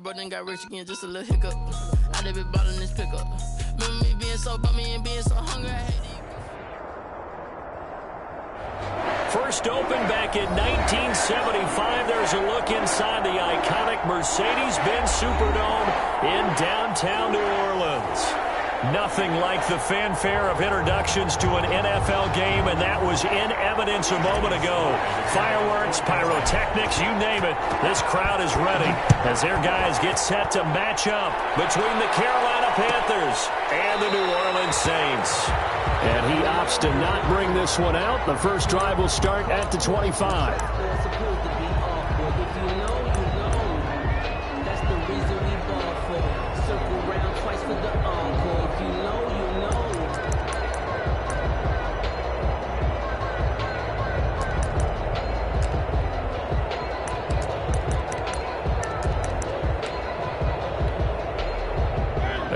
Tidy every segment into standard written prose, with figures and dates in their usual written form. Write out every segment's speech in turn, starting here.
Bro, then got rich again, just a little hiccup. I done been bottling this pickup. Remember me being so bummy and being so hungry. I hate First opened back in 1975. There's a look inside the iconic Mercedes-Benz Superdome in downtown New Orleans. Nothing like the fanfare of introductions to an NFL game, and that was in evidence a moment ago. Fireworks, pyrotechnics, you name it. This crowd is ready as their guys get set to match up between the Carolina Panthers and the New Orleans Saints. And he opts to not bring this one out. The first drive will start at the 25.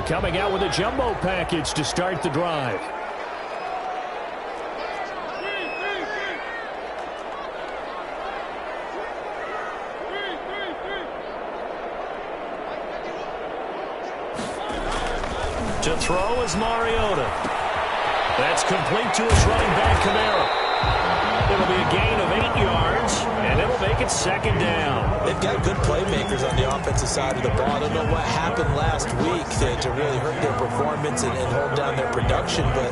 Coming out with a jumbo package to start the drive. To throw is Mariota. That's complete to his running back, Kamara. It'll be a gain of 8 yards, and it'll make it second down. They've got good playmakers on the offensive side of the ball. I don't know what happened last week to really hurt their performance and hold down their production, but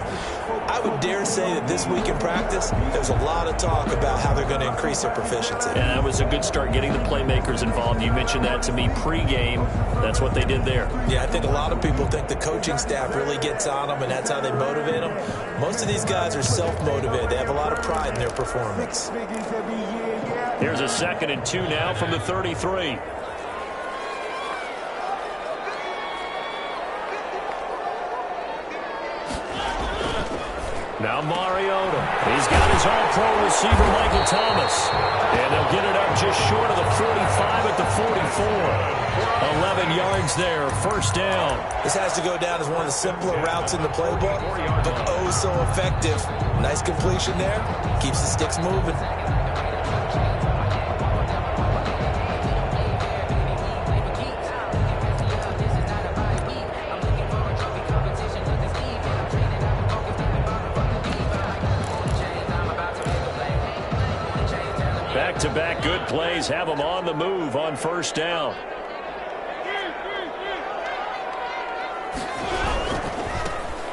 I would dare say that this week in practice, there's a lot of talk about how they're going to increase their proficiency. And that was a good start, getting the playmakers involved. You mentioned that to me pregame. That's what they did there. Yeah, I think a lot of people think the coaching staff really gets on them, and that's how they motivate them. Most of these guys are self-motivated. They have a lot of pride in their performance. Here's a 2nd and 2 now from the 33. Now Mariota. He's got his all-pro receiver, Michael Thomas. And they'll get it up just short of the 45 at the 44. 11 yards there, first down. This has to go down as one of the simpler routes in the playbook, but oh so effective. Nice completion there. Keeps the sticks moving. Back-to-back good plays have them on the move on first down.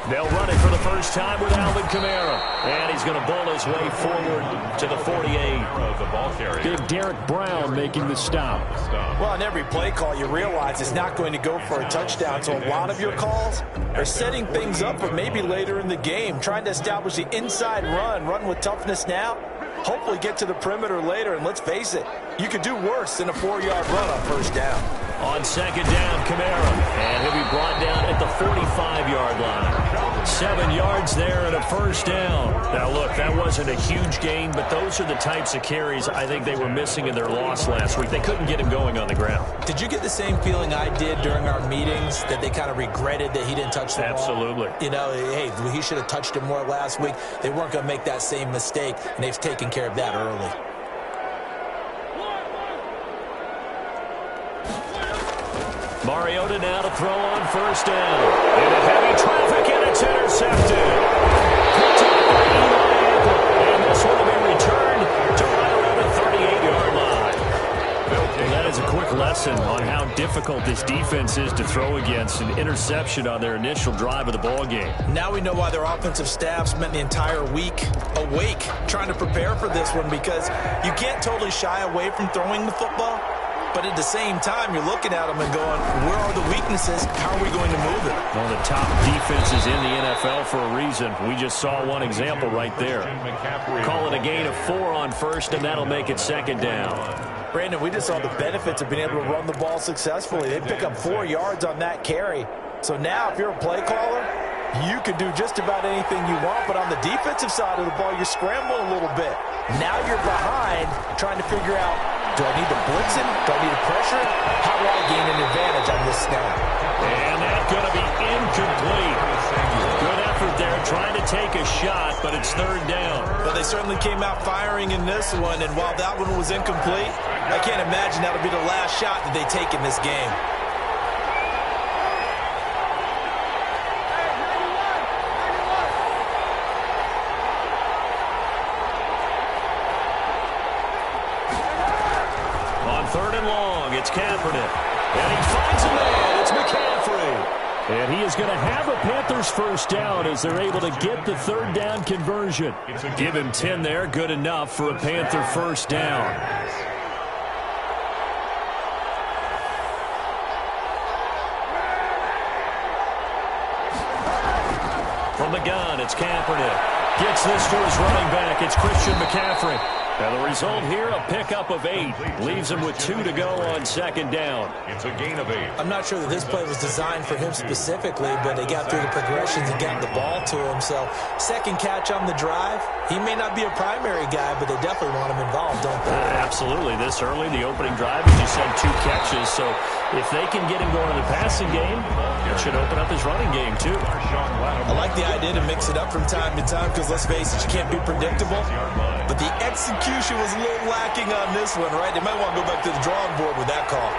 They'll run it for the first time with Alvin Kamara. And he's going to bowl his way forward to the 48. Big Derek Brown making the stop. Well, on every play call, you realize it's not going to go for a touchdown. So a lot of your calls are setting things up for maybe later in the game, trying to establish the inside run with toughness now. Hopefully get to the perimeter later, and let's face it, you could do worse than a 4-yard run on first down. On second down, Kamara, and he'll be brought down at the 45-yard line. 7 yards there and a first down. Now, look, that wasn't a huge gain, but those are the types of carries I think they were missing in their loss last week. They couldn't get him going on the ground. Did you get the same feeling I did during our meetings, that they kind of regretted that he didn't touch the ball? Absolutely. You know, hey, he should have touched it more last week. They weren't going to make that same mistake, and they've taken care of that early. Mariota now to throw on first down. Into heavy traffic, and it's intercepted. Picked up by Eli Apple. And this one will be returned to right around the 38-yard line. And that is a quick lesson on how difficult this defense is to throw against. An interception on their initial drive of the ball game. Now we know why their offensive staff spent the entire week awake trying to prepare for this one, because you can't totally shy away from throwing the football. But at the same time, you're looking at them and going, where are the weaknesses? How are we going to move it? One of the top defenses in the NFL for a reason. We just saw one example right there. Call it a gain of 4 on first, and that'll make it second down. Brandon, we just saw the benefits of being able to run the ball successfully. They pick up 4 yards on that carry. So now if you're a play caller, you can do just about anything you want. But on the defensive side of the ball, you're scrambling a little bit. Now you're behind trying to figure out, do I need to blitz him? Do I need to pressure him? How do I gain an advantage on this snap? And that's going to be incomplete. Good effort there trying to take a shot, but it's third down. But they certainly came out firing in this one, and while that one was incomplete, I can't imagine that'll be the last shot that they take in this game. On third and long, it's Kaepernick. And he finds a man. It's McCaffrey. And he is going to have a Panthers first down as they're able to get the third down conversion. Give him 10 there. Good enough for a Panther first down. From the gun, it's Kaepernick. Gets this to his running back. It's Christian McCaffrey. And the result here, a pickup of 8. Leaves him with 2 to go on second down. It's a gain of 8. I'm not sure that this play was designed for him specifically, but they got through the progressions and got the ball to him. So, second catch on the drive. He may not be a primary guy, but they definitely want him involved, don't they? Absolutely. This early, the opening drive, as you said, 2 catches. So, if they can get him going in the passing game, it should open up his running game, too. I like the idea to mix it up from time to time because, let's face it, you can't be predictable. But the execution was a little lacking on this one, right? They might want to go back to the drawing board with that call.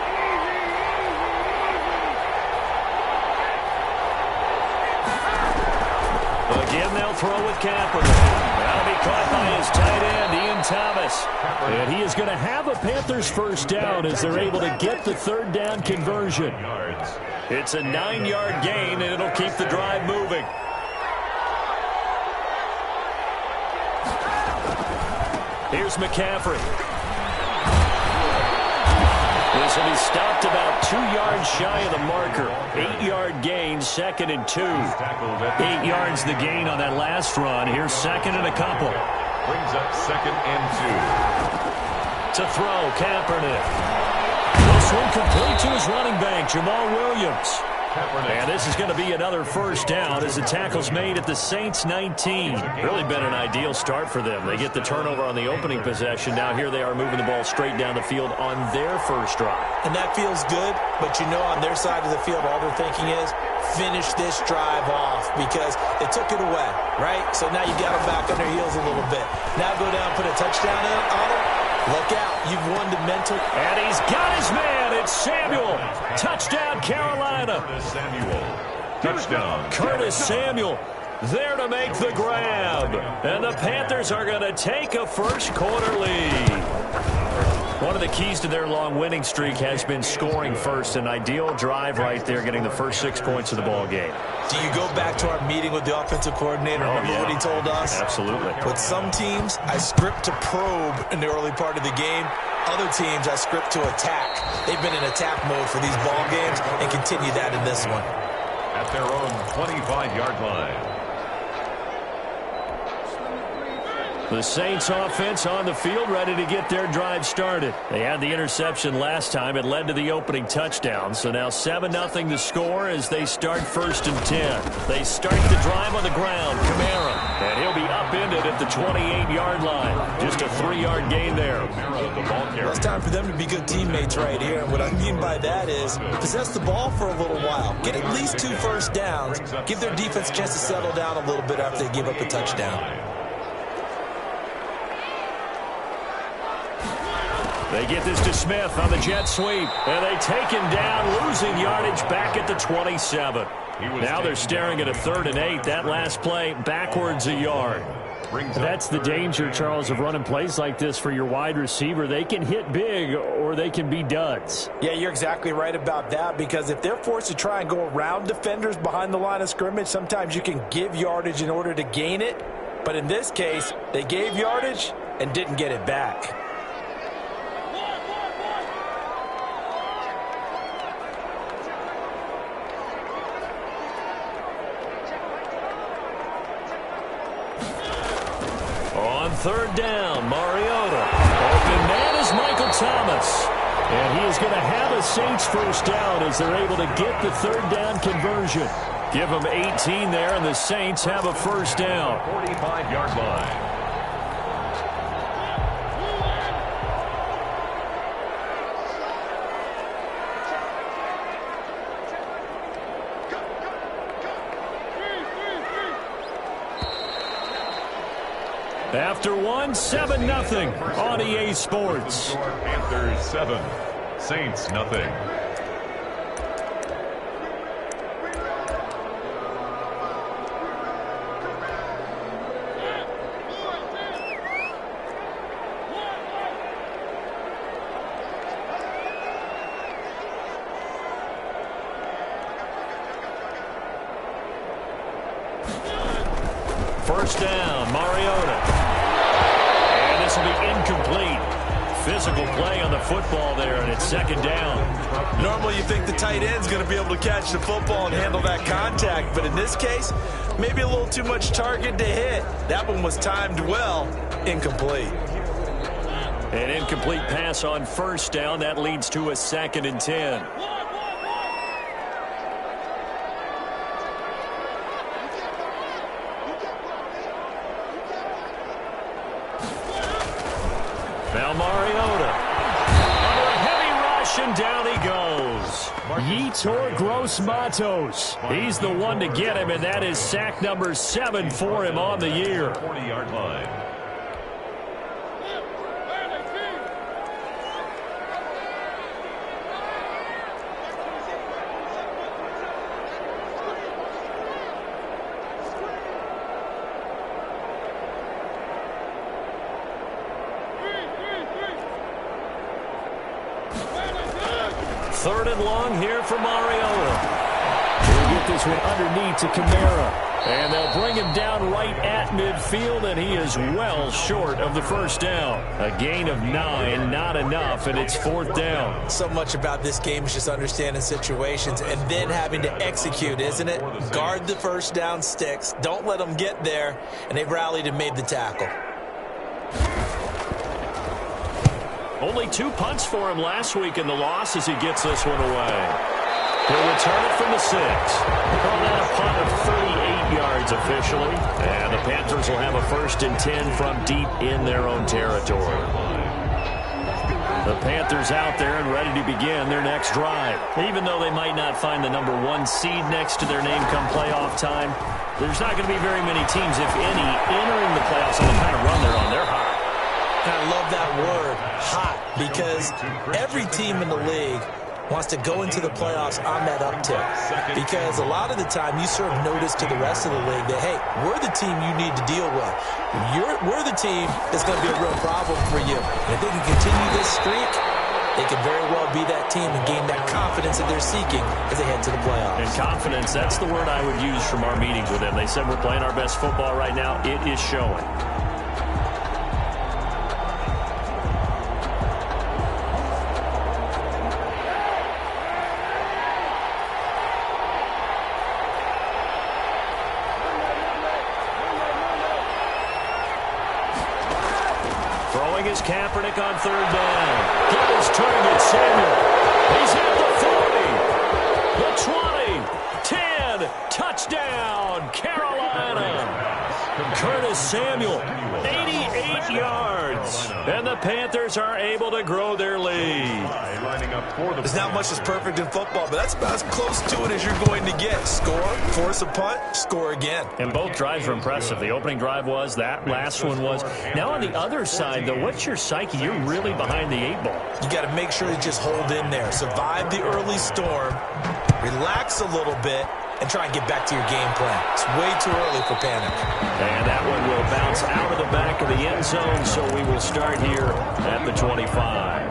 Again, they'll throw with Kaepernick. That'll be caught by his tight end, Ian Thomas. And he is going to have a Panthers first down as they're able to get the third down conversion. It's a 9-yard gain, and it'll keep the drive moving. Here's McCaffrey. This will be stopped about 2 yards shy of the marker. 8-yard gain, second and 2. 8 yards the gain on that last run. Here's second and a couple. Brings up second and 2. To throw, Kaepernick. This one complete to his running back, Jamal Williams. And this is going to be another first down as the tackle's made at the Saints 19. Really been an ideal start for them. They get the turnover on the opening possession. Now here they are moving the ball straight down the field on their first drive. And that feels good, but you know on their side of the field all they're thinking is finish this drive off because they took it away, right? So now you got them back on their heels a little bit. Now go down, put a touchdown on it. Look out. You've won the mental. And he's got his man. It's Samuel. Touchdown, Carolina. Touchdown. Curtis Samuel there to make the grab. And the Panthers are going to take a first quarter lead. One of the keys to their long winning streak has been scoring first. An ideal drive right there, getting the first 6 points of the ball game. Do you go back to our meeting with the offensive coordinator? Remember what he told us? Absolutely. With some teams, I script to probe in the early part of the game. Other teams, I script to attack. They've been in attack mode for these ball games and continue that in this one. At their own 25-yard line. The Saints offense on the field ready to get their drive started. They had the interception last time. It led to the opening touchdown. So now 7-0 to score as they start first and 10. They start the drive on the ground. Kamara. And he'll be upended at the 28-yard line. Just a 3-yard gain there. Well, it's time for them to be good teammates right here. And what I mean by that is possess the ball for a little while. Get at least 2 first downs. Give their defense a chance to settle down a little bit after they give up a touchdown. They get this to Smith on the jet sweep. And they take him down, losing yardage back at the 27. Now they're staring at a 3rd and 8. That last play, backwards a yard. That's the danger, Charles, of running plays like this for your wide receiver. They can hit big or they can be duds. Yeah, you're exactly right about that because if they're forced to try and go around defenders behind the line of scrimmage, sometimes you can give yardage in order to gain it. But in this case, they gave yardage and didn't get it back. On 3rd down, Mariota. Open man is Michael Thomas. And he is going to have a Saints first down as they're able to get the 3rd down conversion. Give them 18 there, and the Saints have a first down. 45-yard line. After one, 7-0 on EA Sports. Panthers 7, Saints nothing. First down, Mariota. And this will be incomplete. Physical play on the football there, and it's second down. Normally you think the tight end's going to be able to catch the football and handle that contact, but in this case, maybe a little too much target to hit. That one was timed well, incomplete. An incomplete pass on first down. That leads to a 2nd and 10. Now Mariota. Under a heavy rush, and down he goes. Yetur Gross-Matos. He's the one to get him, and that is sack number 7 for him on the year. 40-yard line. Third and long here for Mariota. He'll get this one underneath to Kamara. And they'll bring him down right at midfield, and he is well short of the first down. A gain of 9, not enough, and it's 4th down. So much about this game is just understanding situations and then having to execute, isn't it? Guard the first down sticks. Don't let them get there, and they've rallied and made the tackle. Only 2 punts for him last week in the loss as he gets this one away. He'll return it from the 6. Call that a punt of 38 yards officially. And the Panthers will have a 1st and 10 from deep in their own territory. The Panthers out there and ready to begin their next drive. Even though they might not find the number 1 seed next to their name come playoff time, there's not going to be very many teams, if any, entering the playoffs on the kind of run they're on. They're hot. And I love that word, hot, because every team in the league wants to go into the playoffs on that uptick. Because a lot of the time you serve notice to the rest of the league that, hey, we're the team you need to deal with. We're the team that's going to be a real problem for you. And if they can continue this streak, they could very well be that team and gain that confidence that they're seeking as they head to the playoffs. And confidence, that's the word I would use from our meetings with them. They said we're playing our best football right now. It is showing. Is Kaepernick on 3rd down. He is turning it, Samuel. He's at the 40, the 20, 10, touchdown, Carolina. Curtis Samuel, 88 yards. And the Panthers are able to grow their lead. There's not much that's perfect in football, but that's about as close to it as you're going to get. Score, force a punt, score again. And both drives were impressive. The opening drive was, that last one was. Now on the other side, though, what's your psyche? You're really behind the 8 ball. You got to make sure you just hold in there. Survive the early storm, relax a little bit, and try and get back to your game plan. It's way too early for panic. And that one will bounce out of the back of the end zone, so we will start here at the 25.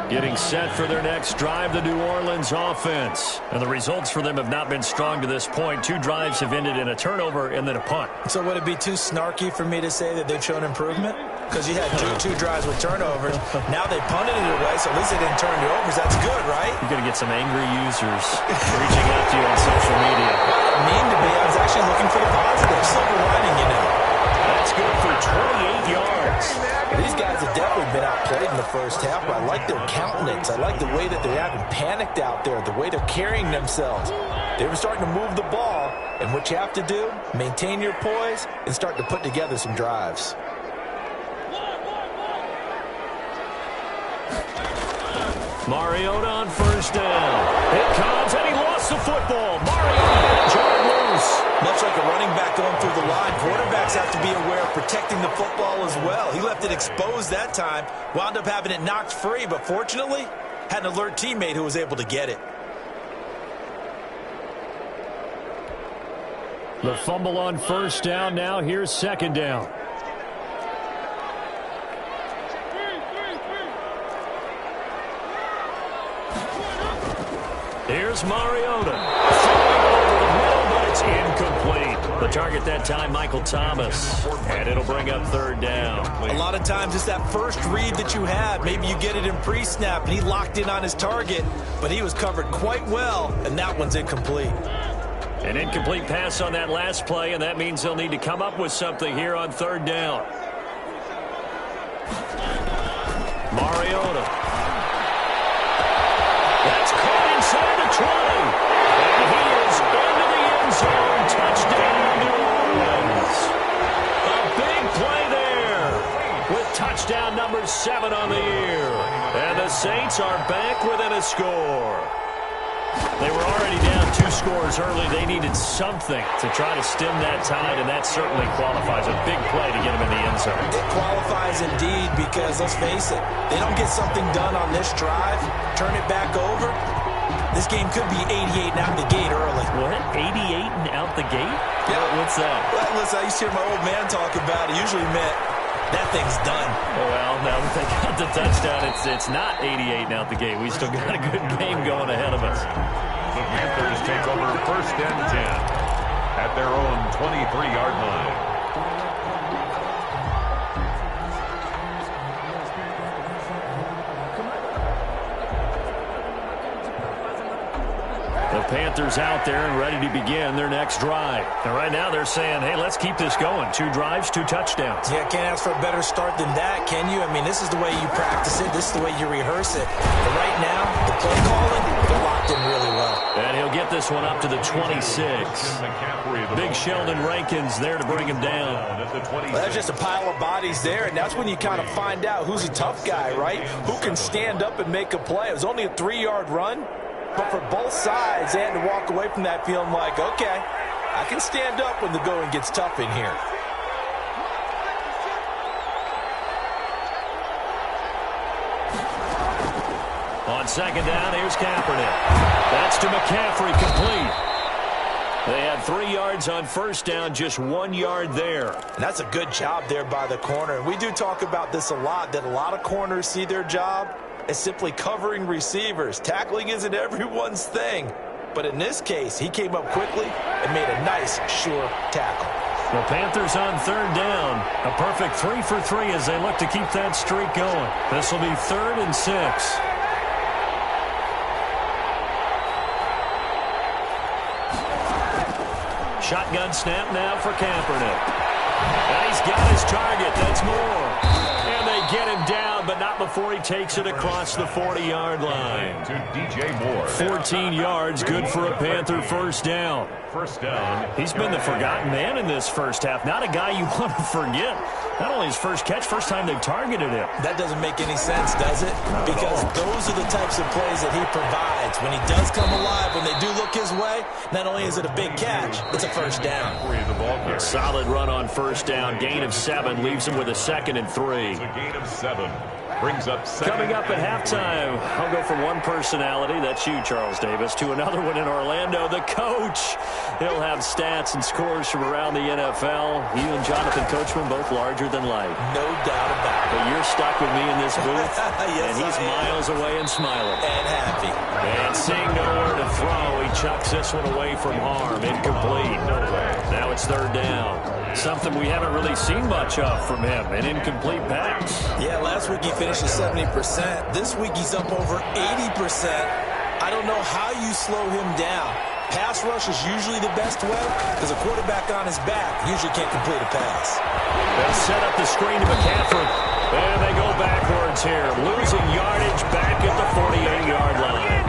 Getting set for their next drive, the New Orleans offense. And the results for them have not been strong to this point. 2 drives have ended in a turnover and then a punt. So would it be too snarky for me to say that they've shown improvement? Because you had two drives with turnovers. Now they punted it away, so at least they didn't turn the overs. That's good, right? You're going to get some angry users reaching out to you on social media. I didn't mean to be. I was actually looking for the positive. Silver lining, you know. That's good for 28 yards. These guys have definitely been outplayed in the first half, but I like their countenance. I like the way that they haven't panicked out there, the way they're carrying themselves. They were starting to move the ball, and what you have to do, maintain your poise and start to put together some drives. Mariota on 1st down. It comes, and he lost the football. Mario jarred loose. Much like a running back going through the line, quarterbacks have to be aware of protecting the football as well. He left it exposed that time, wound up having it knocked free, but fortunately, had an alert teammate who was able to get it. The fumble on first down. Now here's second down. Here's Mariota. Throwing over the middle, but it's incomplete. The target that time, Michael Thomas. And it'll bring up third down. A lot of times it's that first read that you have. Maybe you get it in pre-snap, and he locked in on his target, but he was covered quite well, and that one's incomplete. An incomplete pass on that last play, and that means they'll need to come up with something here on third down. Mariota. That's caught inside the 20. And he is into the end zone. Touchdown, New Orleans. A big play there with touchdown number 7 on the year. And the Saints are back within a score. They were already down 2 scores early. They needed something to try to stem that tide, and that certainly qualifies. A big play to get them in the end zone. It qualifies indeed because, let's face it, they don't get something done on this drive, turn it back over, this game could be 88 and out the gate early. What? 88 and out the gate? Yeah. What's that? Well, listen, I used to hear my old man talk about it. Usually meant that thing's done. Well, now that they got the touchdown, it's not 88 and out the gate. We still got a good game going ahead of us. The Panthers take over first and 10 at their own 23-yard line. The Panthers out there and ready to begin their next drive. And right now they're saying, hey, let's keep this going. 2 drives, 2 touchdowns. Yeah, can't ask for a better start than that, can you? I mean, this is the way you practice it. This is the way you rehearse it. But right now, the play calling, they're locked in really well. And he'll get this one up to the 26. Big Sheldon Rankins there to bring him down. Well, that's just a pile of bodies there, and that's when you kind of find out who's a tough guy, right? Who can stand up and make a play. It was only a 3-yard run. But for both sides, they had to walk away from that feeling like, okay, I can stand up when the going gets tough in here. On second down, here's Kaepernick. That's to McCaffrey, complete. They had 3 yards on first down, just 1 yard there. And that's a good job there by the corner. And we do talk about this a lot, that a lot of corners see their job as simply covering receivers. Tackling isn't everyone's thing. But in this case, he came up quickly and made a nice, sure tackle. The Panthers on third down. A perfect 3 for 3 as they look to keep that streak going. This will be 3rd and 6. Shotgun snap now for Kaepernick. And he's got his target. That's more. And they get him down, but not before he takes it across the 40-yard line. To DJ Moore. 14 yards, good for a Panther first down. First down. He's been the forgotten man in this first half. Not a guy you want to forget. Not only his first catch, first time they've targeted him. That doesn't make any sense, does it? Because those are the types of plays that he provides. When he does come alive, when they do look his way, not only is it a big catch, it's a first down. A solid run on first down. Gain of 7 leaves him with a 2nd and 3. A gain of 7. Brings up second. Coming up at halftime, I'll go from one personality, that's you, Charles Davis, to another one in Orlando, the coach. He'll have stats and scores from around the NFL. You and Jonathan Coachman, both larger than life. No doubt about it. But you're stuck with me in this booth, Yes, and he's miles away and smiling. And happy. And seeing nowhere to throw, he chucks this one away from harm. Incomplete. Now it's third down. Something we haven't really seen much of from him, an incomplete pass. Yeah, last week he finished at 70%. This week he's up over 80%. I don't know how you slow him down. Pass rush is usually the best way because a quarterback on his back usually can't complete a pass. They set up the screen to McCaffrey. And they go backwards here. Losing yardage back at the 48-yard line.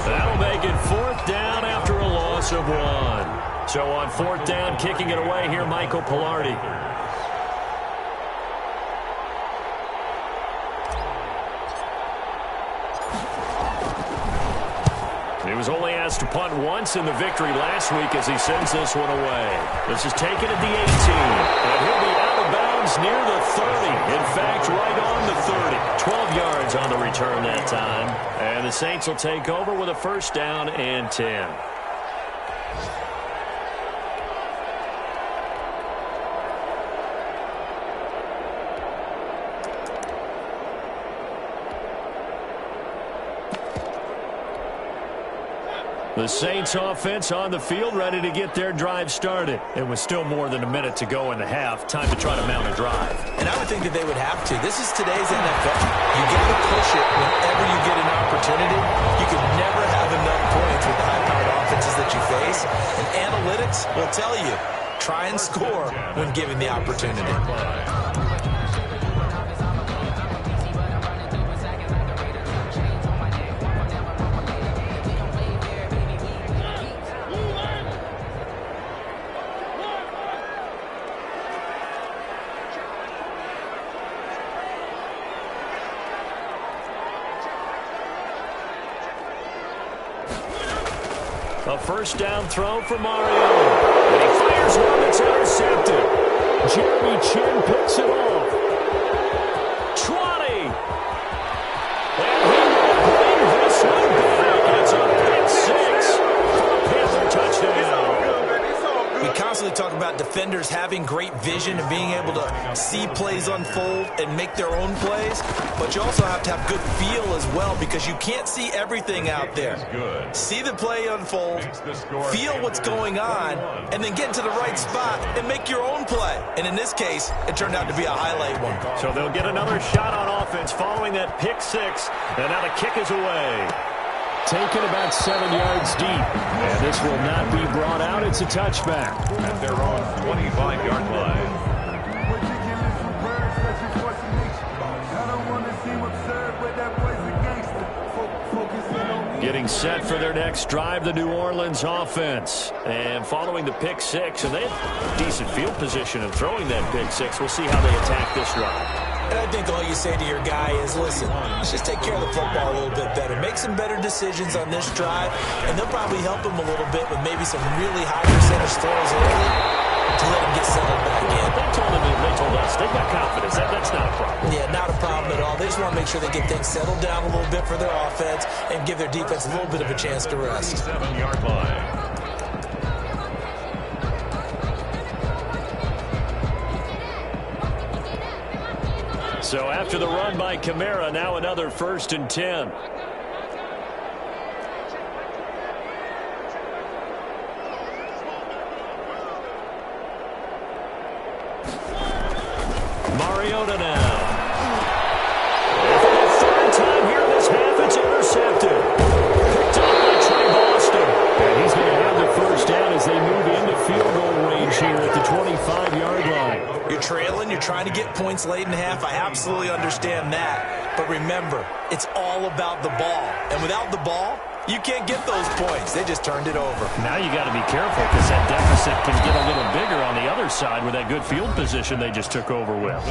That'll make it 4th down after a loss of 1. So on 4th down, kicking it away here, Michael Pilardi. New was only asked to punt once in the victory last week as he sends this one away. This is taken at the 18, and he'll be out of bounds near the 30. In fact, right on the 30. 12 yards on the return that time. And the Saints will take over with a first down and 10. The Saints offense on the field, ready to get their drive started. It was still more than a minute to go in the half. Time to try to mount a drive. And I would think that they would have to. This is today's NFL. You got to push it whenever you get an opportunity. You can never have enough points with the high-powered offenses that you face. And analytics will tell you, try and score when given the opportunity. A first down throw for Mario. And he fires one that's intercepted. Jeremy Chin picks it off. 20. And he will bring this one back. It's a pick six for a Panther touchdown. We constantly talk about defenders having great vision and being able to see plays unfold and make their own plays, but you also have to have good feel as well because you can't see everything out there. See the play unfold, feel what's going on, and then get into the right spot and make your own play. And in this case, it turned out to be a highlight one. So they'll get another shot on offense following that pick six, and now the kick is away. Taken about 7 yards deep. And this will not be brought out. It's a touchback. At their own 25-yard line. Getting set for their next drive, the New Orleans offense. And following the pick six, and they have decent field position of throwing that pick six. We'll see how they attack this drive. And I think all you say to your guy is, listen, let's just take care of the football a little bit better. Make some better decisions on this drive, and they'll probably help him a little bit with maybe some really high percentage throws early to let him get settled back in. They told us they've got confidence. That's not a problem. Yeah, not a problem at all. They just want to make sure they get things settled down a little bit for their offense and give their defense a little bit of a chance to rest. 7-yard line. So after the run by Kamara, now another 1st and 10. Mariota now. And for the 3rd time here this half, it's intercepted. Picked up by Trey Boston. And he's going to have the first down as they move into field goal range here at the 25-yard line. You're trailing, you're trying to get points late in the half. I absolutely understand that. But remember, it's all about the ball. And without the ball, you can't get those points. They just turned it over. Now you got to be careful because that deficit can get a little bigger on the other side with that good field position they just took over with.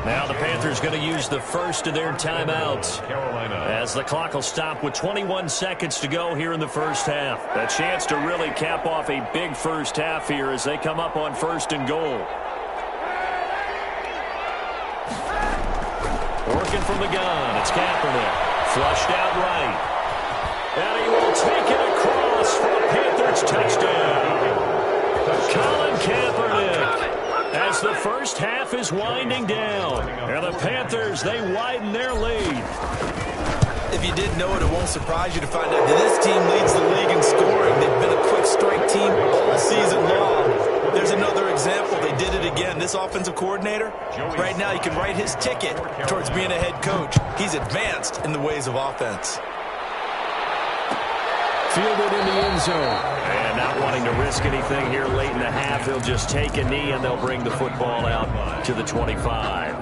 Now the Panthers going to use the first of their timeouts as the clock will stop with 21 seconds to go here in the first half. A chance to really cap off a big first half here as they come up on 1st and goal. Working from the gun, it's Kaepernick. Flushed out right. And he will take it across for a Panthers touchdown. Colin Kaepernick. As the first half is winding down. And the Panthers, they widen their lead. If you didn't know it, it won't surprise you to find out that this team leads the league in scoring. They've been a quick strike team all season long. There's another example. They did it again. This offensive coordinator, right now, you can write his ticket towards being a head coach. He's advanced in the ways of offense. Fielded in the end zone. And not wanting to risk anything here late in the half, they'll just take a knee and they'll bring the football out to the 25.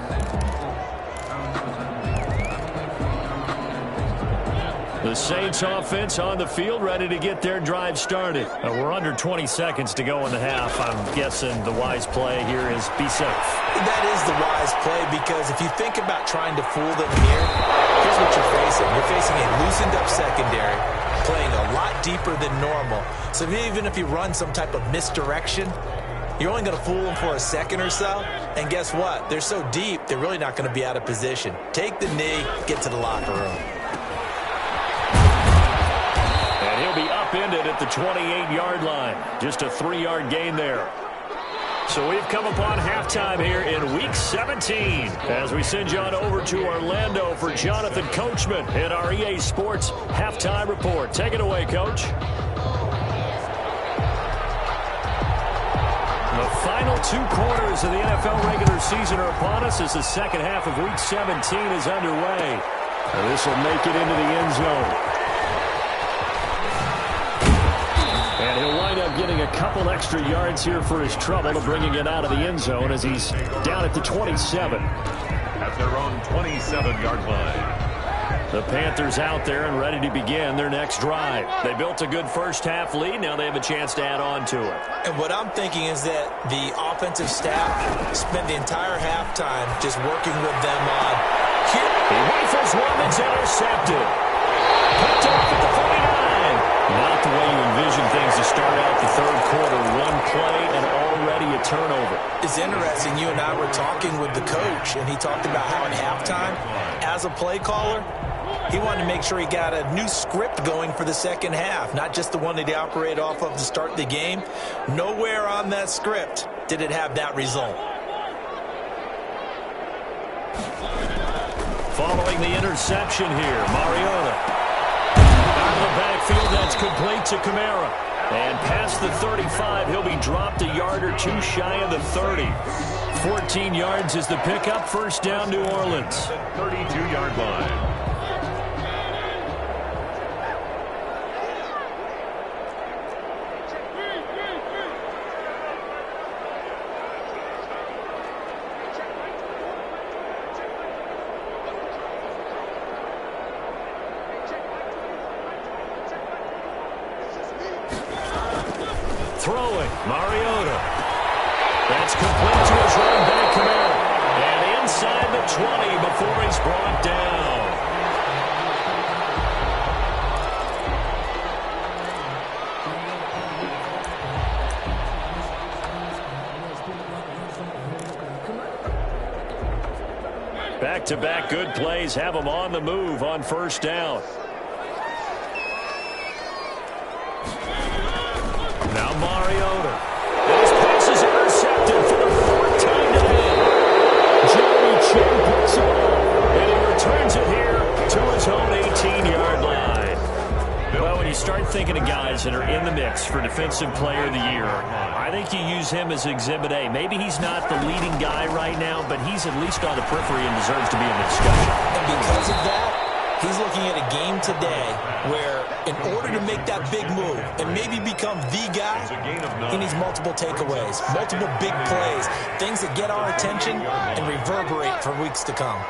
The Saints offense on the field, ready to get their drive started. We're under 20 seconds to go in the half. I'm guessing the wise play here is be safe. That is the wise play because if you think about trying to fool them here, here's what you're facing. You're facing a loosened up secondary, playing a lot deeper than normal. So even if you run some type of misdirection, you're only going to fool them for a second or so. And guess what? They're so deep, they're really not going to be out of position. Take the knee, get to the locker room. And he'll be upended at the 28-yard line. Just a 3-yard gain there. So we've come upon halftime here in Week 17 as we send you on over to Orlando for Jonathan Coachman in our EA Sports Halftime Report. Take it away, Coach. The final 2 quarters of the NFL regular season are upon us as the second half of Week 17 is underway. And this will make it into the end zone. And he'll wind up getting a couple extra yards here for his trouble to bringing it out of the end zone as he's down at the 27. At their own 27-yard line. The Panthers out there and ready to begin their next drive. They built a good first-half lead. Now they have a chance to add on to it. And what I'm thinking is that the offensive staff spent the entire halftime just working with them on. Here. He rifles one that's intercepted. Picked off at the 49. Not the way you envision things to start out the third quarter. One play and already a turnover. It's interesting. You and I were talking with the coach, and he talked about how at halftime, as a play caller, he wanted to make sure he got a new script going for the second half, not just the one that he operated off of to start the game. Nowhere on that script did it have that result. Following the interception here, Mariota. Out of the backfield, that's complete to Kamara. And past the 35, he'll be dropped a yard or two shy of the 30. 14 yards is the pickup. First down, New Orleans. 32-yard line. Throwing, Mariota. That's complete to his running back, Kamara. And inside the 20 before he's brought down. Back-to-back good plays have him on the move on first down. Now Mariota. And his pass is intercepted for the 4th time today. Jeremy Chin picks it up, and he returns it here to his own 18-yard line. Well, when you start thinking of guys that are in the mix for Defensive Player of the Year, I think you use him as Exhibit A. Maybe he's not the leading guy right now, but he's at least on the periphery and deserves to be in the discussion. And because of that, he's looking at a game today where in order to make that big move and maybe become the guy, he needs multiple takeaways, multiple big plays, things that get our attention and reverberate for weeks to come.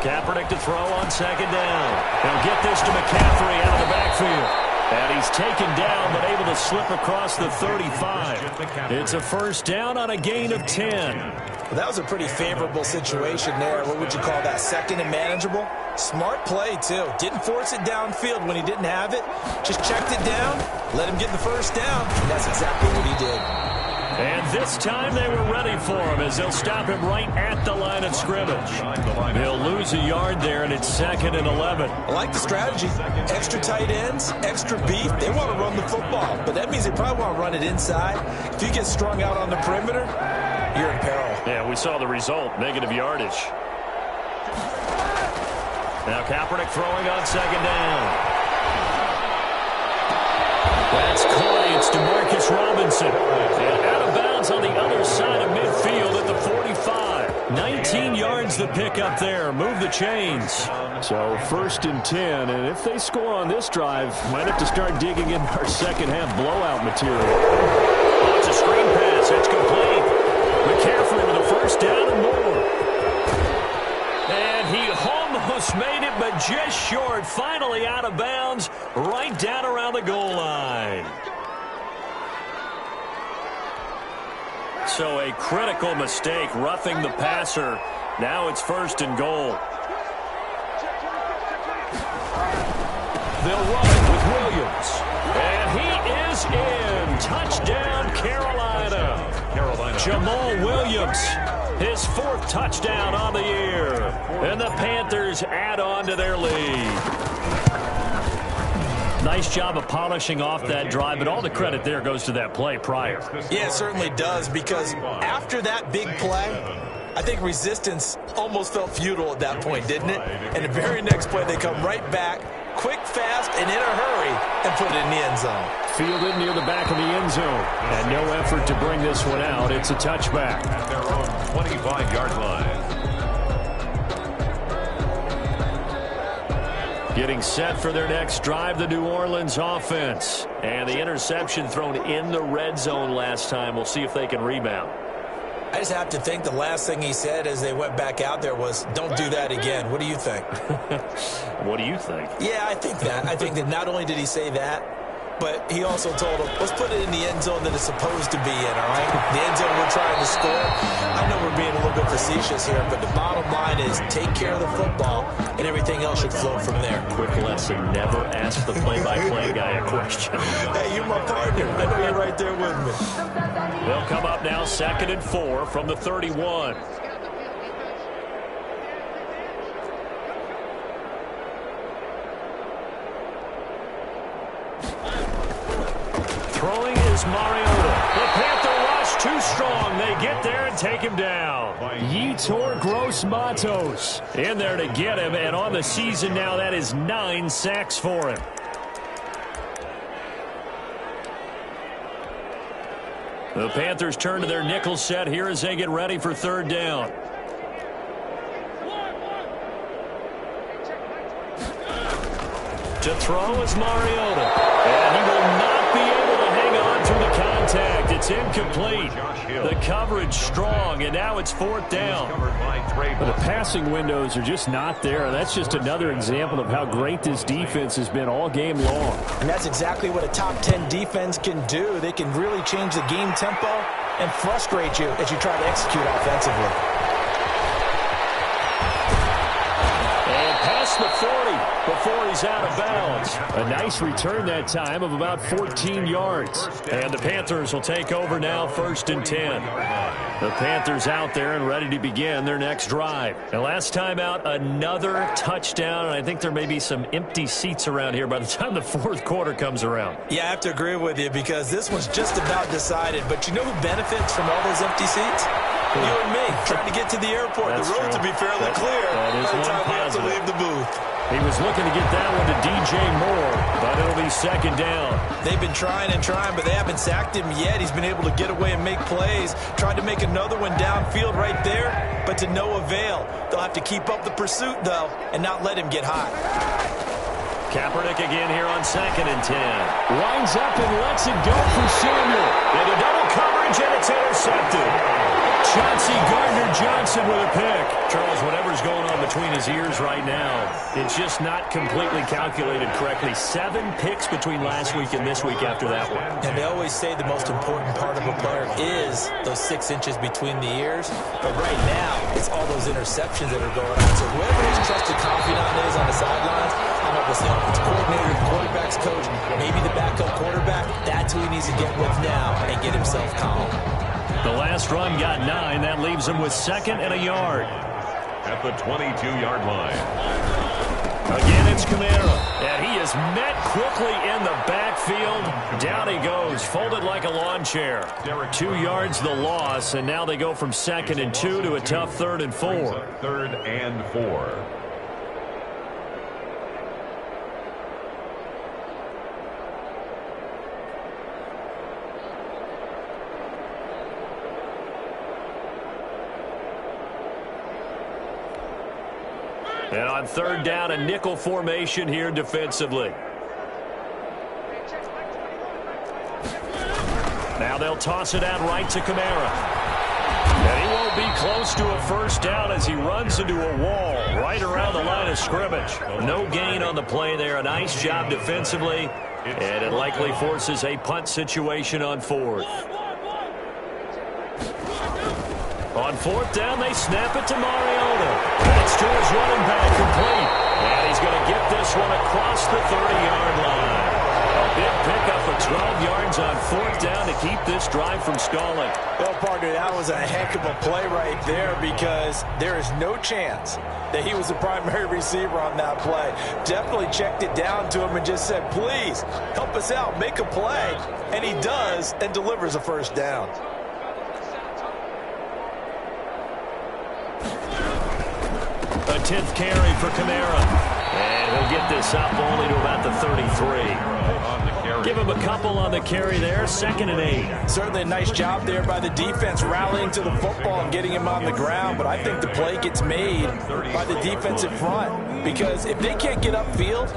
Kaepernick to throw on second down. He'll get this to McCaffrey out of the backfield. And he's taken down, but able to slip across the 35. It's a first down on a gain of 10. Well, that was a pretty favorable situation there. What would you call that? Second and manageable? Smart play, too. Didn't force it downfield when he didn't have it. Just checked it down, let him get the first down, and that's exactly what he did. And this time they were ready for him as they'll stop him right at the line of scrimmage. They'll lose a yard there, and it's 2nd and 11. I like the strategy. Extra tight ends, extra beef. They want to run the football, but that means they probably want to run it inside. If you get strung out on the perimeter, you're in peril. Yeah, we saw the result, negative yardage. Now Kaepernick throwing on second down. That's caught. It's DeMarcus Robinson. And out of bounds on the other side of midfield at the 45. 19 yards the pick up there. Move the chains. So 1st and 10. And if they score on this drive, might have to start digging in our second half blowout material. Oh, it's a screen pass. It's complete. McCaffrey with a first down and more. And he almost made it, but just short. Finally out of bounds, right down around the goal line. So a critical mistake, roughing the passer. Now it's 1st and goal. They'll run it with Williams. And he is in. Touchdown, Carolina. Jamal Williams, his 4th touchdown on the year. And the Panthers add on to their lead. Nice job of polishing off that drive, but all the credit there goes to that play prior. Yeah, it certainly does, because after that big play, I think resistance almost felt futile at that point, didn't it? And the very next play, they come right back, quick, fast, and in a hurry, and put it in the end zone. Fielded near the back of the end zone. And no effort to bring this one out. It's a touchback. At their own 25-yard line. Getting set for their next drive, the New Orleans offense. And the interception thrown in the red zone last time. We'll see if they can rebound. I just have to think the last thing he said as they went back out there was, don't do that again. What do you think? What do you think? Yeah, I think that. I think that not only did he say that, but he also told them, let's put it in the end zone that it's supposed to be in, all right? The end zone we're trying to score. I know we're being a little bit facetious here, but the bottom line is take care of the football, and everything else should flow from there. Quick lesson, never ask the play-by-play guy a question. Hey, you're my partner. I know you're right there with me. They'll come up now 2nd and 4 from the 31. Throwing is Mariota. The Panther rush too strong. They get there and take him down. Yetur Gross-Matos in there to get him, and on the season now, that is 9 sacks for him. The Panthers turn to their nickel set here as they get ready for 3rd down. To throw is Mariota. And he will not be able to hang on through the contact. It's incomplete. The coverage strong, and now it's 4th down. The passing windows are just not there. That's just another example of how great this defense has been all game long. And that's exactly what a top 10 defense can do. They can really change the game tempo and frustrate you as you try to execute offensively. And past the 40 before he's out of bounds. A nice return that time of about 14 yards. And the Panthers will take over now 1st and 10. The Panthers out there and ready to begin their next drive. And last time out, another touchdown. And I think there may be some empty seats around here by the time the 4th quarter comes around. Yeah, I have to agree with you because this one's just about decided. But you know who benefits from all those empty seats? You and me, trying to get to the airport. That's the roads will be fairly clear by the time we have to leave the booth. He was looking to get that one to DJ Moore, but it'll be 2nd down. They've been trying and trying, but they haven't sacked him yet. He's been able to get away and make plays. Tried to make another one downfield right there, but to no avail. They'll have to keep up the pursuit, though, and not let him get hot. Kaepernick again here on 2nd and 10. Winds up and lets it go for Samuel. Into double coverage, and it's intercepted. Chauncey Gardner-Johnson with a pick. Charles, whatever's going on between his ears right now, it's just not completely calculated correctly. 7 picks between last week and this week after that one. And they always say the most important part of a player is those 6 inches between the ears. But right now, it's all those interceptions that are going on. So whoever his trusted confidant is on the sidelines, I don't know if it's the offensive coordinator, the quarterback's coach, maybe the backup quarterback, that's who he needs to get with now and get himself calm. The last run got 9. That leaves him with 2nd and a yard. At the 22-yard line. Again, it's Kamara. And he is met quickly in the backfield. Down he goes, folded like a lawn chair. 2 yards the loss, and now they go from 2nd and 2 to a tough 3rd and 4. 3rd and 4. And on 3rd down, a nickel formation here defensively. Now they'll toss it out right to Kamara. And he won't be close to a 1st down as he runs into a wall right around the line of scrimmage. No gain on the play there. A nice job defensively. And it likely forces a punt situation on 4th. On fourth down, they snap it to Mariota. That's to his running back, complete. And he's going to get this one across the 30-yard line. A big pickup of 12 yards on fourth down to keep this drive from stalling. Well, partner, that was a heck of a play right there because there is no chance that he was the primary receiver on that play. Definitely checked it down to him and just said, please, help us out, make a play. And he does and delivers a first down. A 10th carry for Kamara. And he'll get this up only to about the 33. Give him a couple on the carry there. 2nd and 8. Certainly a nice job there by the defense rallying to the football and getting him on the ground. But I think the play gets made by the defensive front. Because if they can't get upfield,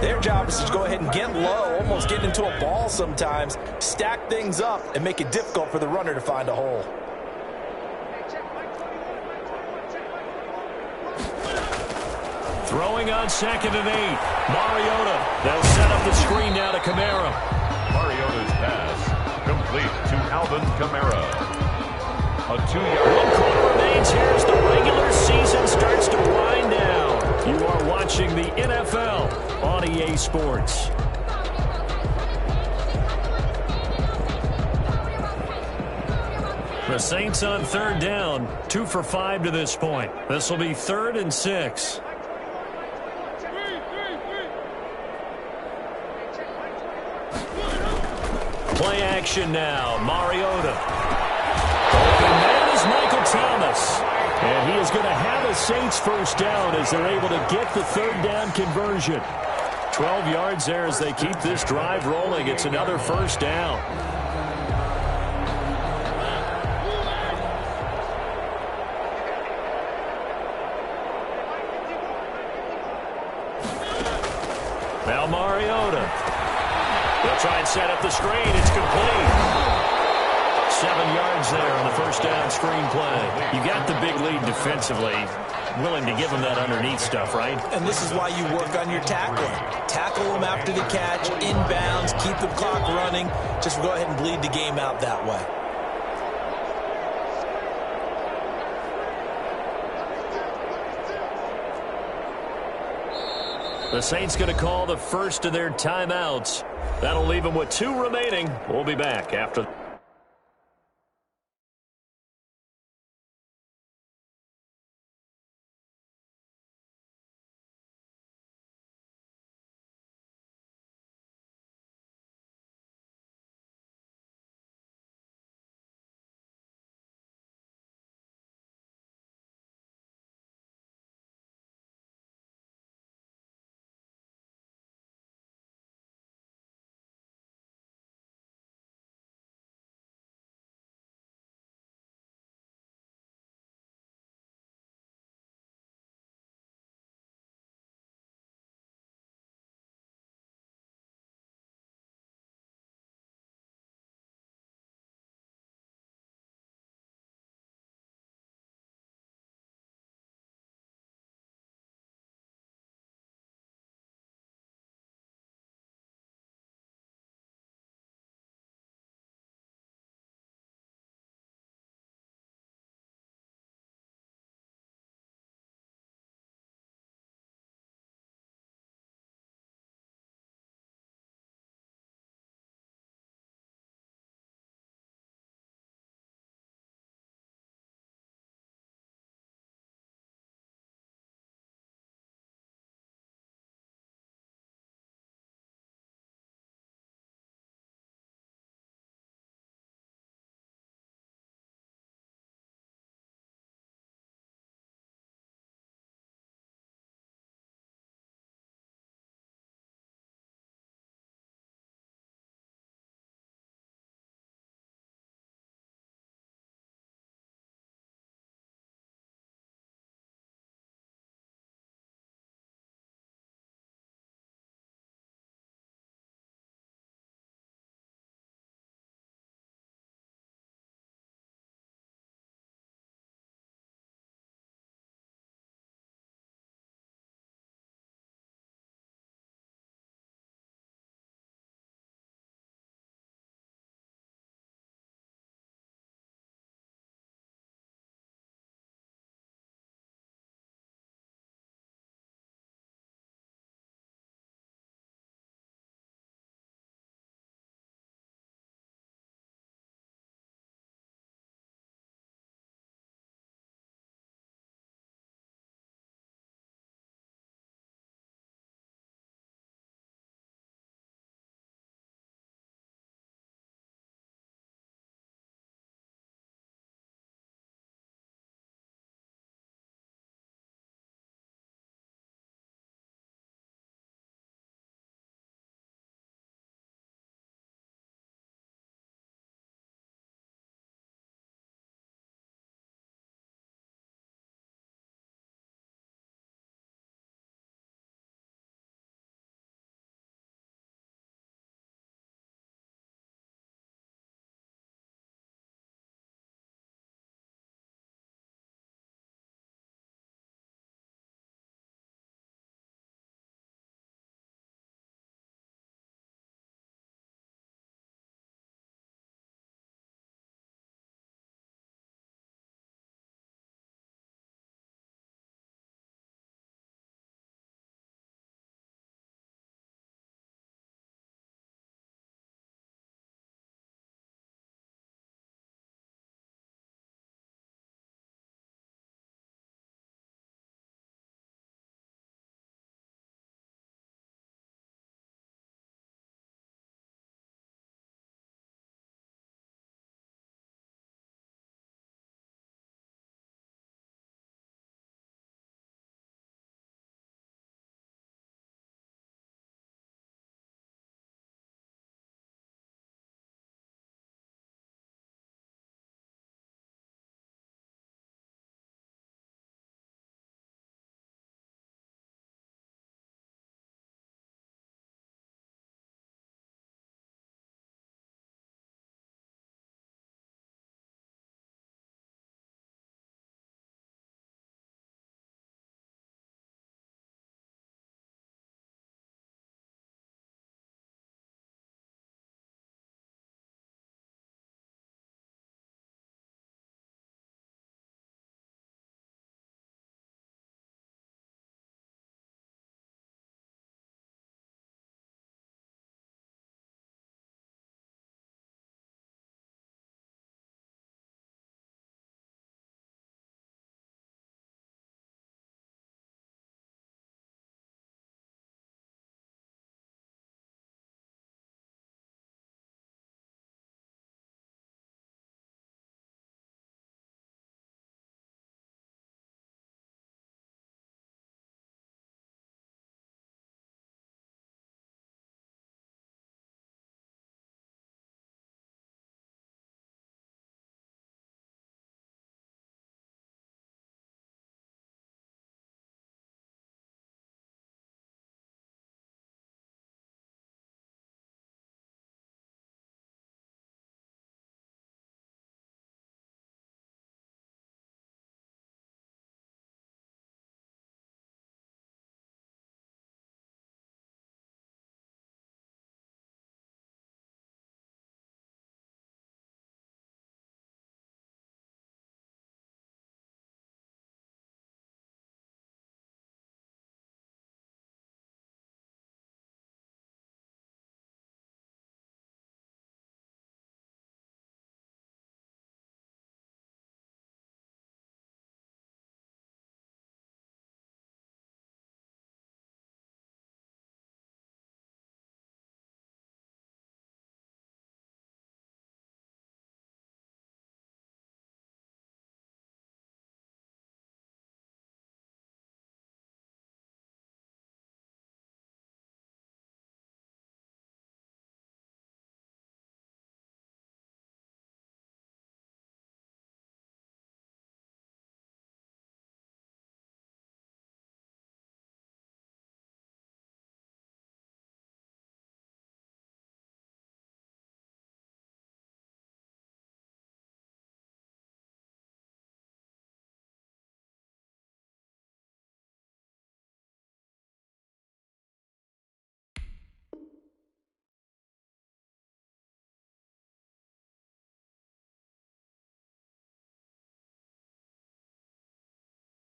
their job is to go ahead and get low, almost get into a ball sometimes, stack things up, and make it difficult for the runner to find a hole. Throwing on 2nd and 8. Mariota. They'll set up the screen now to Kamara. Mariota's pass complete to Alvin Kamara. A 2-yard. 1 quarter remains here as the regular season starts to wind down. You are watching the NFL on EA Sports. The Saints on 3rd down. 2 for 5 to this point. This will be 3rd and 6. Play action now. Mariota. Open man is Michael Thomas. And he is going to have a Saints first down as they're able to get the 3rd down conversion. 12 yards there as they keep this drive rolling. It's another first down. Now Mariota. They'll try and set up the screen. It's complete. 7 yards there on the first down screen play. You got the big lead defensively. Willing to give them that underneath stuff, right? And this is why you work on your tackling. Tackle them after the catch, inbounds, keep the clock running. Just go ahead and bleed the game out that way. The Saints going to call the first of their timeouts. That'll leave them with 2 remaining. We'll be back after.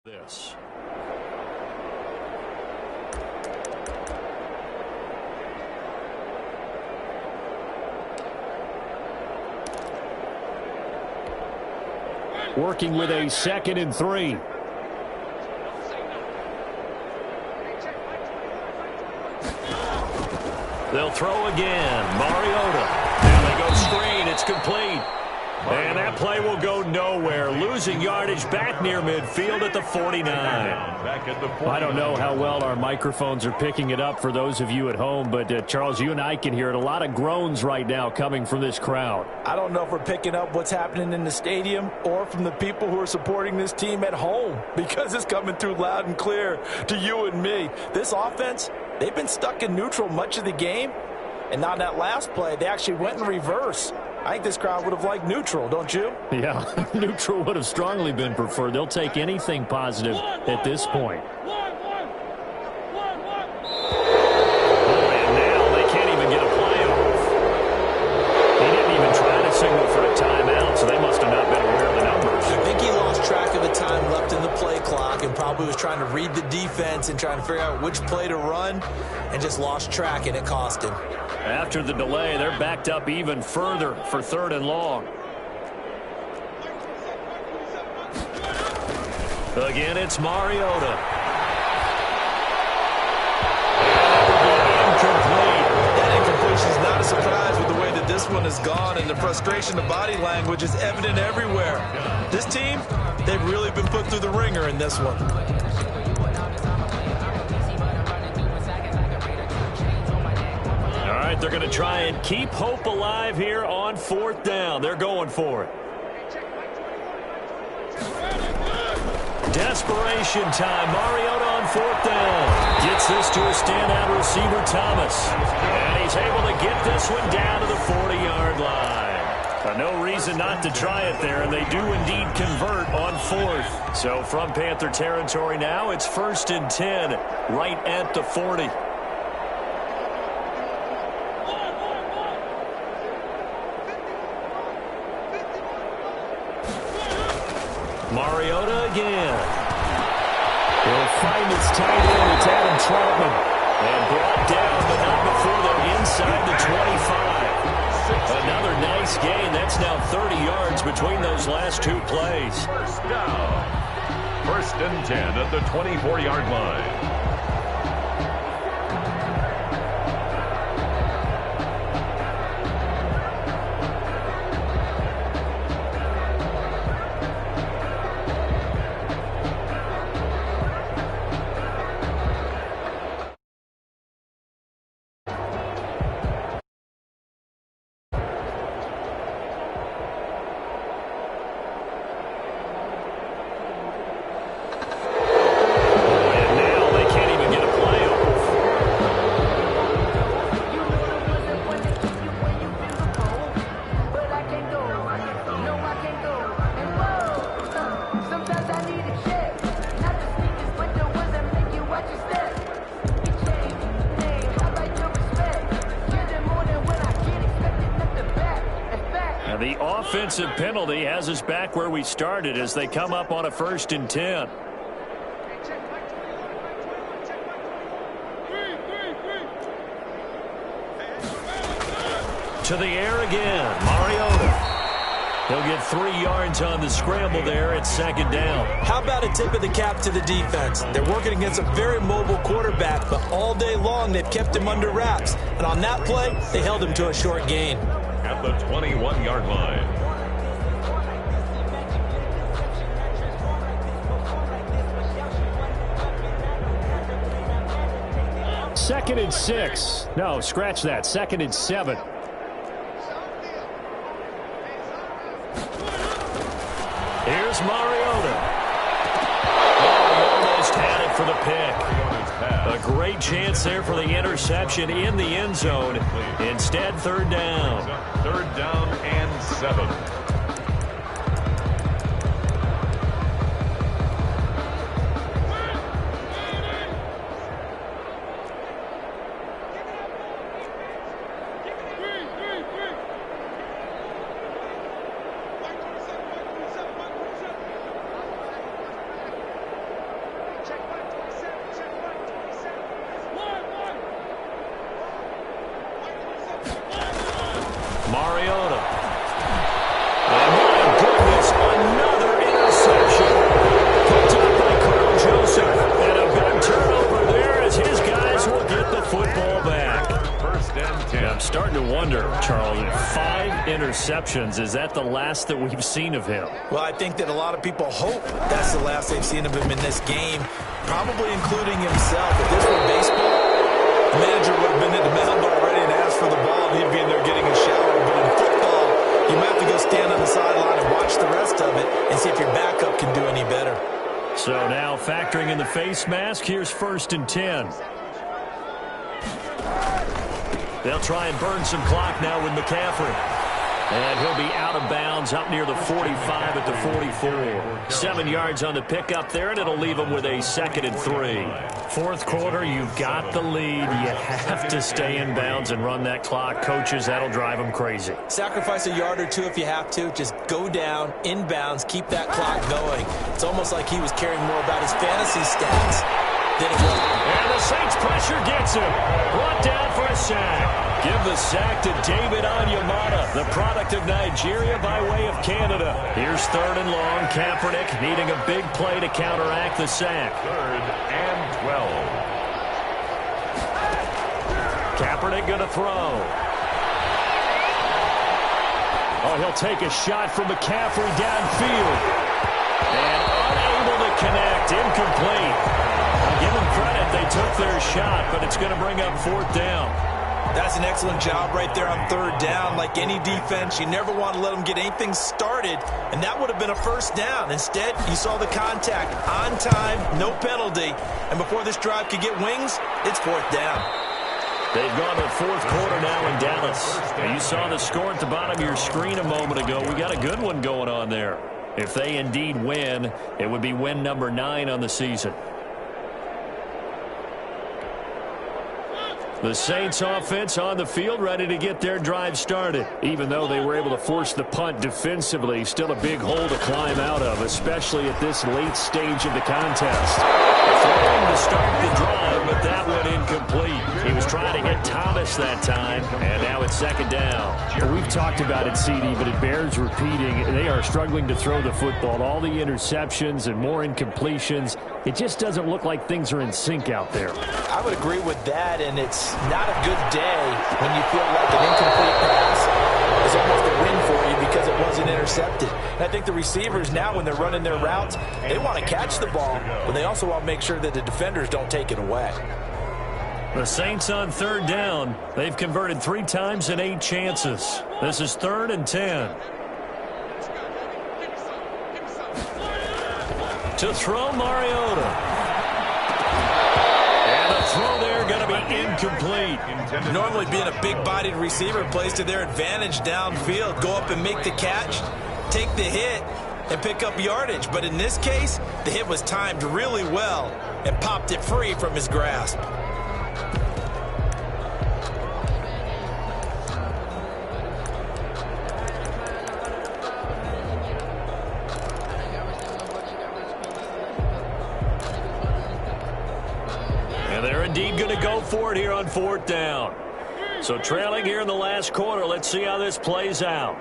This. Working with a 2nd and 3. They'll throw again. Mariota. And they go screen. It's complete. And that play will go nowhere. Losing yardage back near midfield at the 49. I don't know how well our microphones are picking it up for those of you at home, but Charles, you and I can hear it. A lot of groans right now coming from this crowd. I don't know if we're picking up what's happening in the stadium or from the people who are supporting this team at home, because it's coming through loud and clear to you and me. This offense, they've been stuck in neutral much of the game, and on that last play, they actually went in reverse. I think this crowd would have liked neutral, don't you? Yeah, neutral would have strongly been preferred. They'll take anything positive at this point. Boy, and now they can't even get a play off. He didn't even try to signal for a timeout, so they must have not been aware of the numbers. I think he lost track of the time left in the play clock and probably was trying to read the defense and trying to figure out which play to run and just lost track, and it cost him. After the delay, they're backed up even further for 3rd and long. Again, it's Mariota. Incomplete. That incompletion is not a surprise with the way that this one has gone, and the frustration of body language is evident everywhere. This team, they've really been put through the ringer in this one. They're going to try and keep hope alive here on 4th down. They're going for it. Desperation time. Mariota on 4th down. Gets this to a standout receiver, Thomas. And he's able to get this one down to the 40-yard line. No reason not to try it there, and they do indeed convert on 4th. So from Panther territory now, it's 1st and 10 right at the 40. Mariota again. He'll find his tight end. It's Adam Troutman. And brought down, but not before they're inside the 25. Another nice gain. That's now 30 yards between those last 2 plays. First down. 1st and 10 at the 24-yard line. The offensive penalty has us back where we started as they come up on a 1st and 10. To the air again. Mariota. He'll get 3 yards on the scramble there at 2nd down. How about a tip of the cap to the defense? They're working against a very mobile quarterback, but all day long they've kept him under wraps. And on that play, they held him to a short gain. At the 21-yard line. Second and 6. No, scratch that. 2nd and 7. Here's Mariota. Oh, almost had it for the pick. A great chance there for the interception in the end zone. Instead, 3rd down. 3rd down and 7. interceptions. Is that the last that we've seen of him? Well, I think that a lot of people hope that's the last they've seen of him in this game, probably including himself. If this were baseball, the manager would have been at the mound already and asked for the ball, and he'd be in there getting a shower. But in football, you might have to go stand on the sideline and watch the rest of it and see if your backup can do any better. So now factoring in the face mask, here's 1st and 10. They'll try and burn some clock now with McCaffrey. And he'll be out of bounds up near the 45 at the 44. 7 yards on the pickup there, and it'll leave him with a 2nd and 3. Fourth quarter, you've got the lead. You have to stay in bounds and run that clock. Coaches, that'll drive them crazy. Sacrifice a yard or two if you have to. Just go down, in bounds, keep that clock going. It's almost like he was caring more about his fantasy stats than it was. And the Saints pressure gets him. Brought down for a sack. Give the sack to David Onyemata, the product of Nigeria by way of Canada. Here's 3rd and long. Kaepernick needing a big play to counteract the sack. 3rd and 12. Kaepernick going to throw. Oh, he'll take a shot from McCaffrey downfield. And unable to connect. Incomplete. I'll give them credit. They took their shot, but it's going to bring up 4th down. That's an excellent job right there on 3rd down. Like any defense, you never want to let them get anything started, and that would have been a 1st down. Instead, you saw the contact on time, no penalty, and before this drive could get wings, it's 4th down. They've gone to 4th quarter now in Dallas. You saw the score at the bottom of your screen a moment ago. We got a good one going on there. If they indeed win, it would be win number 9 on the season. The Saints offense on the field ready to get their drive started. Even though they were able to force the punt defensively, still a big hole to climb out of, especially at this late stage of the contest. Throwing to start the drive, but that one incomplete. He was trying to hit Thomas that time, and now it's 2nd down. We've talked about it, CD, but it bears repeating. They are struggling to throw the football. All the interceptions and more incompletions. It just doesn't look like things are in sync out there. I would agree with that, and it's not a good day when you feel like an incomplete pass is almost a win for you because it wasn't intercepted. And I think the receivers now, when they're running their routes, they want to catch the ball, but they also want to make sure that the defenders don't take it away. The Saints on 3rd down. They've converted 3 times in 8 chances. This is 3rd and 10. To throw, Mariota. And the throw there going to be incomplete. Normally being a big-bodied receiver plays to their advantage downfield. Go up and make the catch, take the hit, and pick up yardage. But in this case, the hit was timed really well and popped it free from his grasp. They're indeed going to go for it here on 4th down. So trailing here in the last quarter. Let's see how this plays out.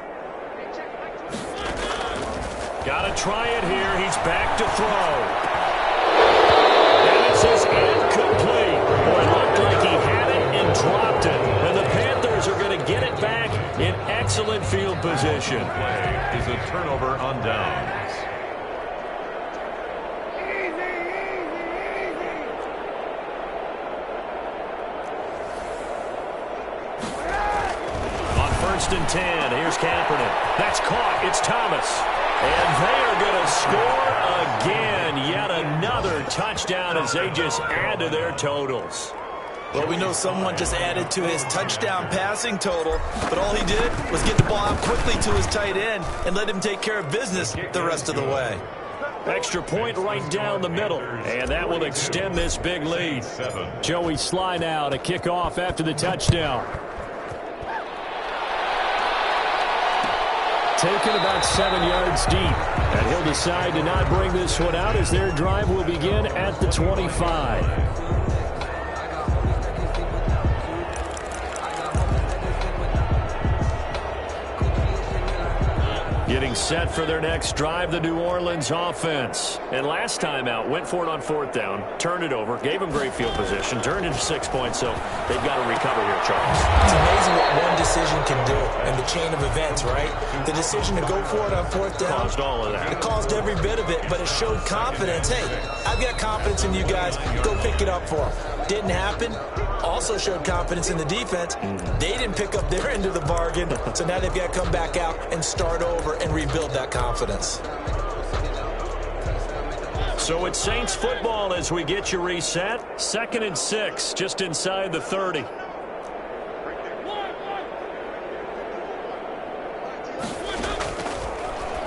Got to try it here. He's back to throw. And this is incomplete. Boy, it looked like he had it and dropped it. And the Panthers are going to get it back in excellent field position. Play is a turnover on downs. First and 10. Here's Kaepernick. That's caught. It's Thomas. And they are going to score again. Yet another touchdown as they just add to their totals. Well, we know someone just added to his touchdown passing total, but all he did was get the ball out quickly to his tight end and let him take care of business the rest of the way. Extra point right down the middle, and that will extend this big lead. Joey Sly now to kick off after the touchdown. Taken about 7 yards deep, and he'll decide to not bring this one out as their drive will begin at the 25. You Getting set for their next drive, the New Orleans offense. And last time out, went for it on 4th down, turned it over, gave them great field position, turned into 6 points, so they've got to recover here, Charles. It's amazing what one decision can do in the chain of events, right? The decision to go for it on 4th down. Caused all of that. It caused every bit of it, but it showed confidence. Hey, I've got confidence in you guys. Go pick it up for them. Didn't happen. Also showed confidence in the defense. They didn't pick up their end of the bargain, so now they've got to come back out and start over and rebuild that confidence. So it's Saints football as we get you reset. 2nd and 6, just inside the 30.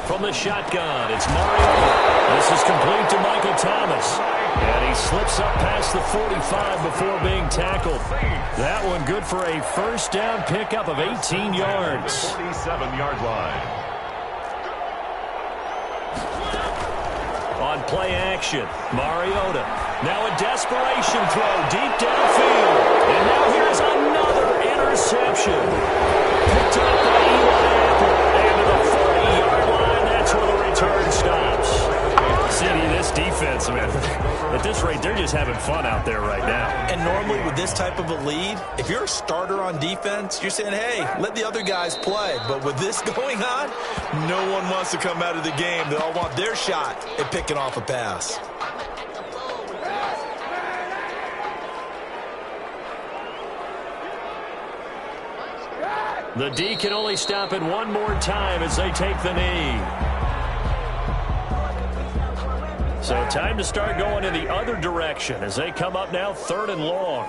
From the shotgun, it's Mario. This is complete to Michael Thomas. And he slips up past the 45 before being tackled. That one good for a 1st down pickup of 18 yards. 47-yard line. On play action, Mariota. Now a desperation throw deep downfield. And now here's another interception. Picked up by Eli Apple. And to the 40-yard line, that's where the return stops. CD, this defense, man, at this rate, they're just having fun out there right now. And normally with this type of a lead, if you're a starter on defense, you're saying, hey, let the other guys play. But with this going on, no one wants to come out of the game. They all want their shot at picking off a pass. The D can only stop it one more time as they take the knee. So time to start going in the other direction as they come up now 3rd and long.